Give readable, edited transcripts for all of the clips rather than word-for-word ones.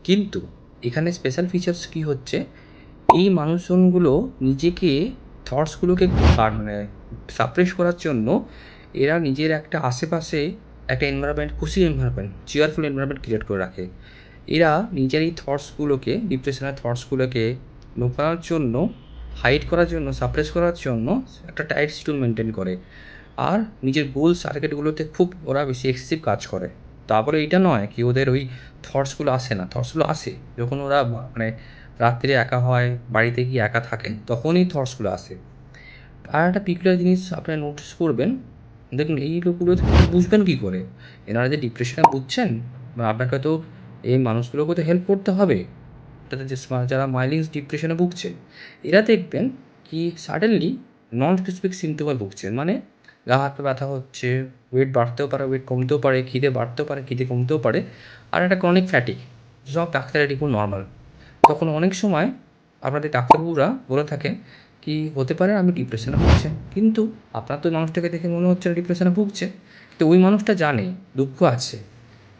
কিন্তু এখানে special features কী হচ্ছে, এই মানুষজনগুলো নিজেকে থটসগুলোকে মানে সাপ্রেস করার জন্য এরা নিজের একটা আশেপাশে একটা এনভায়রনমেন্ট, খুশির এনভায়রনমেন্ট, চিয়ারফুল এনভায়রনমেন্ট ক্রিয়েট করে রাখে। এরা নিজের এই থটসগুলোকে, ডিপ্রেশনের থটসগুলোকে লুকানোর জন্য, হাইড করার জন্য, সাপ্রেস করার জন্য একটা টাইট শিডিউল মেনটেন করে। আর নিজের গোলস টার্গেটগুলোতে খুব ওরা বেশি এক্সেসিভ কাজ করে। তারপরে এইটা নয় কি ওদের ওই থটসগুলো আসে না, থটসগুলো আসে। যখন ওরা মানে রাত্রে একা হয়, বাড়িতে গিয়ে একা থাকে, তখনই থটসগুলো আসে। আর একটা পিকুলিয়ার জিনিস আপনারা নোটিস করবেন, দেখুন এই লোকগুলো বুঝবেন কী করে? এনারা যে ডিপ্রেশনে ভুগছেন, বা আপনাকে তো এই মানুষগুলোকে তো হেল্প করতে হবে। তাদের যে যারা মাইল্ড ডিপ্রেশনে ভুগছে, এরা দেখবেন কি সাডেনলি নন স্পেসিফিক সিম্পটমে ভুগছে। মানে গা হাত পা ব্যথা হচ্ছে, ওয়েট বাড়তেও পারে, ওয়েট কমতেও পারে, খিদে বাড়তেও পারে, খিদে কমতেও পারে। আর একটা ক্রনিক ফ্যাটিগ, সব ডাক্তারের রিপোর্ট নর্মাল। তখন অনেক সময় আপনাদের ডাক্তারবাবুরা বলে থাকে কি হতে পারে আমি ডিপ্রেশনে ভুগছি, কিন্তু আপনার তো মানুষটাকে দেখে মনে হচ্ছে না ডিপ্রেশনে ভুগছে। তো ওই মানুষটা জানে দুঃখ আছে।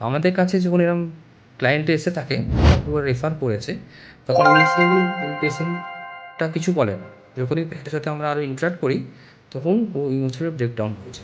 আমাদের কাছে যখন এরকম ক্লায়েন্ট এসে থাকে, ডাক্তারবাবু রেফার করেছে, তখন ইনিশিয়ালি পেশেন্টটা কিছু বলে না। যখনই পেশেন্টের সাথে আমরা আরও ইন্টারাক্ট করি, তখন ও ইমোশনাল ব্রেকডাউন হয়েছে।